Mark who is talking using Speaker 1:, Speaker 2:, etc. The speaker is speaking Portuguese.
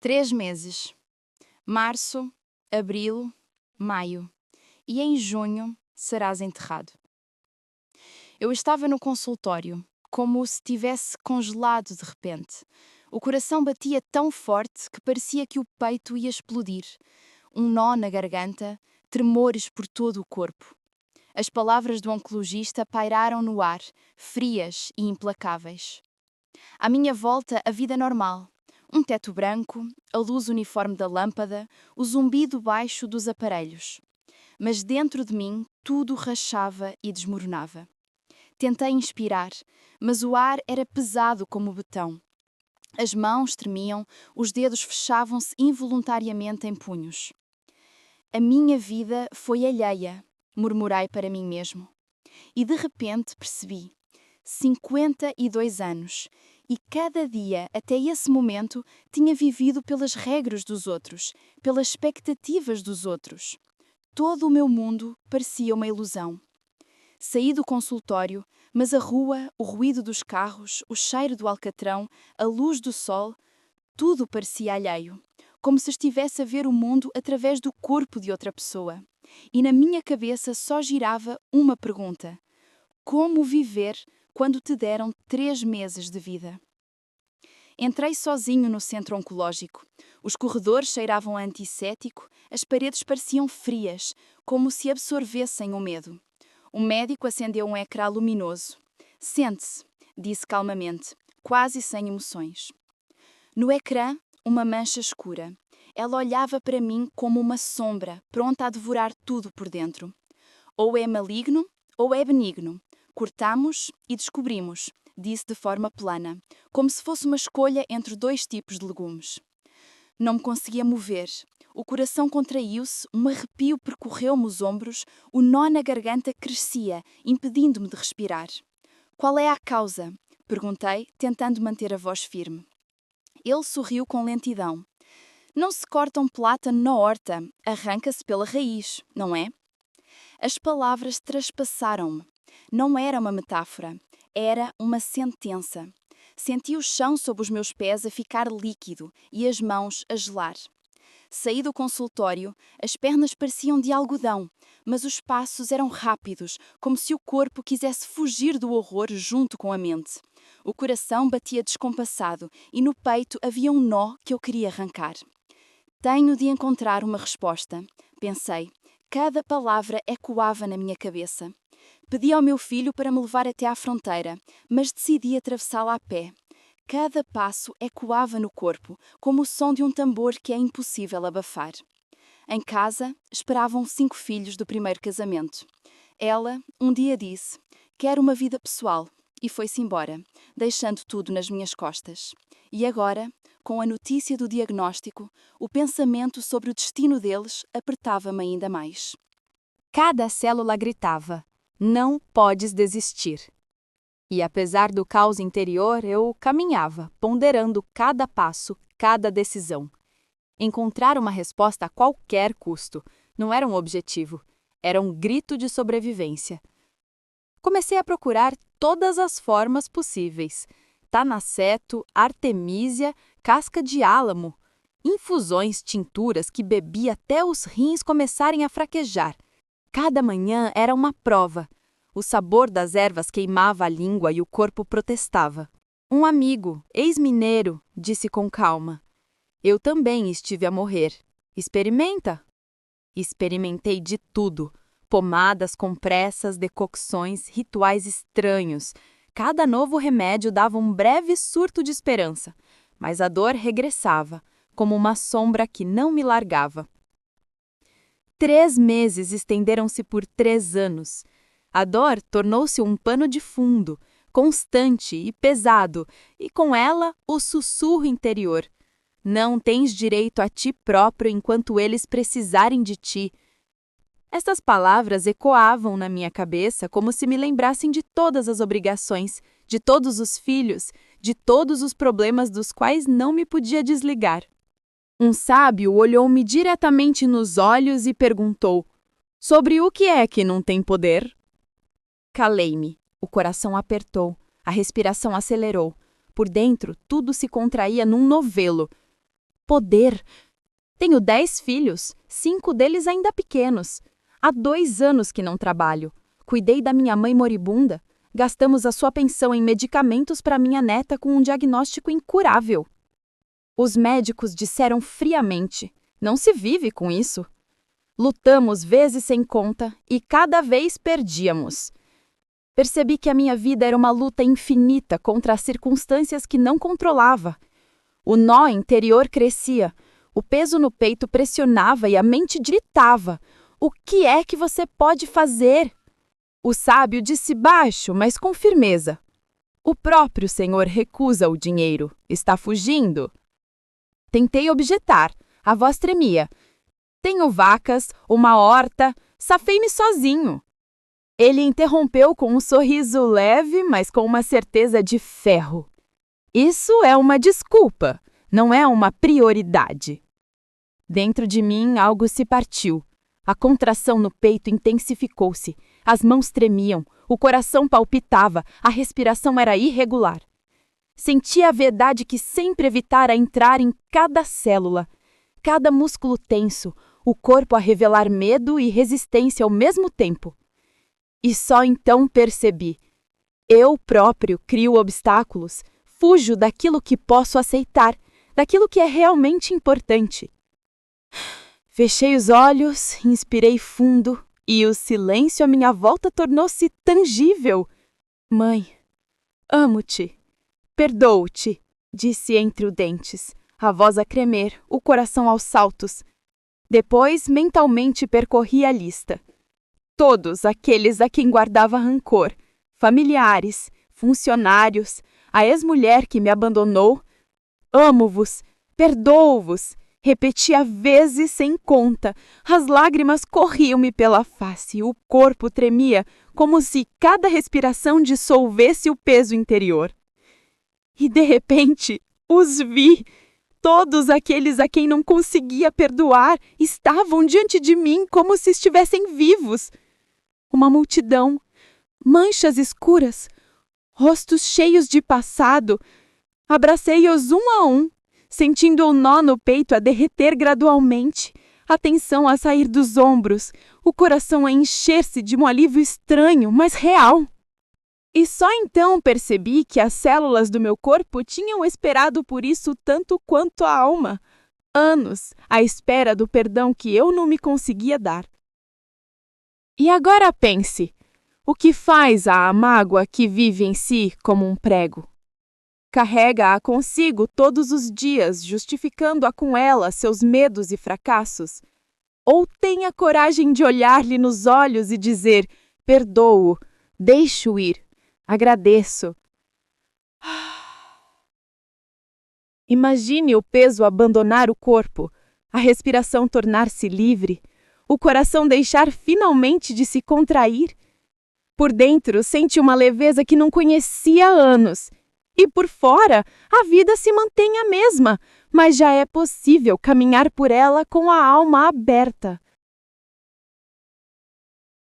Speaker 1: 3 meses. Março, abril, maio. E em junho serás enterrado. Eu estava no consultório, como se tivesse congelado de repente. O coração batia tão forte que parecia que o peito ia explodir. Um nó na garganta, tremores por todo o corpo. As palavras do oncologista pairaram no ar, frias e implacáveis. À minha volta, a vida normal. Um teto branco, a luz uniforme da lâmpada, o zumbido baixo dos aparelhos. Mas dentro de mim, tudo rachava e desmoronava. Tentei inspirar, mas o ar era pesado como betão. As mãos tremiam, os dedos fechavam-se involuntariamente em punhos. A minha vida foi alheia, murmurei para mim mesmo. E de repente percebi. 52 anos, e cada dia, até esse momento, tinha vivido pelas regras dos outros, pelas expectativas dos outros. Todo o meu mundo parecia uma ilusão. Saí do consultório, mas a rua, o ruído dos carros, o cheiro do alcatrão, a luz do sol, tudo parecia alheio, como se estivesse a ver o mundo através do corpo de outra pessoa. E na minha cabeça só girava uma pergunta: como viver quando te deram 3 meses de vida? Entrei sozinho no centro oncológico. Os corredores cheiravam a antisséptico, as paredes pareciam frias, como se absorvessem o medo. O médico acendeu um ecrã luminoso. Sente-se, disse calmamente, quase sem emoções. No ecrã, uma mancha escura. Ela olhava para mim como uma sombra, pronta a devorar tudo por dentro. Ou é maligno, ou é benigno. Cortamos e descobrimos, disse de forma plana, como se fosse uma escolha entre 2 tipos de legumes. Não me conseguia mover. O coração contraiu-se, um arrepio percorreu-me os ombros, o nó na garganta crescia, impedindo-me de respirar. Qual é a causa? Perguntei, tentando manter a voz firme. Ele sorriu com lentidão. Não se corta um plátano na horta, arranca-se pela raiz, não é? As palavras traspassaram-me. Não era uma metáfora, era uma sentença. Senti o chão sob os meus pés a ficar líquido e as mãos a gelar. Saí do consultório, as pernas pareciam de algodão, mas os passos eram rápidos, como se o corpo quisesse fugir do horror junto com a mente. O coração batia descompassado e no peito havia um nó que eu queria arrancar. Tenho de encontrar uma resposta, pensei. Cada palavra ecoava na minha cabeça. Pedi ao meu filho para me levar até à fronteira, mas decidi atravessá-la a pé. Cada passo ecoava no corpo, como o som de um tambor que é impossível abafar. Em casa, esperavam 5 filhos do primeiro casamento. Ela, um dia disse, quero uma vida pessoal, e foi-se embora, deixando tudo nas minhas costas. E agora, com a notícia do diagnóstico, o pensamento sobre o destino deles apertava-me ainda mais.
Speaker 2: Cada célula gritava: não podes desistir. E apesar do caos interior, eu caminhava, ponderando cada passo, cada decisão. Encontrar uma resposta a qualquer custo não era um objetivo, era um grito de sobrevivência. Comecei a procurar todas as formas possíveis: tanaceto, artemísia, casca de álamo, infusões, tinturas que bebi até os rins começarem a fraquejar. Cada manhã era uma prova. O sabor das ervas queimava a língua e o corpo protestava. Um amigo, ex-mineiro, disse com calma: eu também estive a morrer. Experimenta. Experimentei de tudo. Pomadas, compressas, decocções, rituais estranhos. Cada novo remédio dava um breve surto de esperança, mas a dor regressava, como uma sombra que não me largava. 3 meses estenderam-se por 3 anos. A dor tornou-se um pano de fundo, constante e pesado, e com ela o sussurro interior. Não tens direito a ti próprio enquanto eles precisarem de ti. Estas palavras ecoavam na minha cabeça como se me lembrassem de todas as obrigações, de todos os filhos, de todos os problemas dos quais não me podia desligar. Um sábio olhou-me diretamente nos olhos e perguntou: sobre o que é que não tem poder? Calei-me. O coração apertou, a respiração acelerou. Por dentro, tudo se contraía num novelo. poder. Tenho 10 filhos, 5 deles ainda pequenos. Há 2 anos que não trabalho. Cuidei da minha mãe moribunda. Gastamos a sua pensão em medicamentos para minha neta com um diagnóstico incurável. Os médicos disseram friamente: não se vive com isso. Lutamos vezes sem conta e cada vez perdíamos. Percebi que a minha vida era uma luta infinita contra as circunstâncias que não controlava. O nó interior crescia, o peso no peito pressionava e a mente gritava: o que é que você pode fazer? O sábio disse baixo, mas com firmeza: o próprio Senhor recusa o dinheiro. Está fugindo? Tentei objetar. A voz tremia. Tenho vacas, uma horta, safei-me sozinho. Ele interrompeu com um sorriso leve, mas com uma certeza de ferro. Isso é uma desculpa, não é uma prioridade. Dentro de mim algo se partiu. A contração no peito intensificou-se. As mãos tremiam, o coração palpitava, a respiração era irregular. Sentia a verdade que sempre evitara entrar em cada célula, cada músculo tenso, o corpo a revelar medo e resistência ao mesmo tempo. E só então percebi. Eu próprio crio obstáculos, fujo daquilo que posso aceitar, daquilo que é realmente importante. Fechei os olhos, inspirei fundo e o silêncio à minha volta tornou-se tangível. Mãe, amo-te. Perdoo-te, disse entre os dentes, a voz a tremer, o coração aos saltos. Depois, mentalmente percorri a lista. Todos aqueles a quem guardava rancor, familiares, funcionários, a ex-mulher que me abandonou. Amo-vos, perdoo-vos, repetia vezes sem conta. As lágrimas corriam-me pela face, o corpo tremia, como se cada respiração dissolvesse o peso interior. E, de repente, os vi. Todos aqueles a quem não conseguia perdoar estavam diante de mim como se estivessem vivos. Uma multidão, manchas escuras, rostos cheios de passado. Abracei-os um a um, sentindo o nó no peito a derreter gradualmente, a tensão a sair dos ombros, o coração a encher-se de um alívio estranho, mas real. E só então percebi que as células do meu corpo tinham esperado por isso tanto quanto a alma. Anos à espera do perdão que eu não me conseguia dar. E agora pense, o que faz a mágoa que vive em si como um prego? Carrega-a consigo todos os dias, justificando-a com ela seus medos e fracassos? Ou tem a coragem de olhar-lhe nos olhos e dizer: perdoo, deixo ir. Agradeço. Imagine o peso abandonar o corpo, a respiração tornar-se livre, o coração deixar finalmente de se contrair. Por dentro, sente uma leveza que não conhecia há anos. E por fora, a vida se mantém a mesma, mas já é possível caminhar por ela com a alma aberta.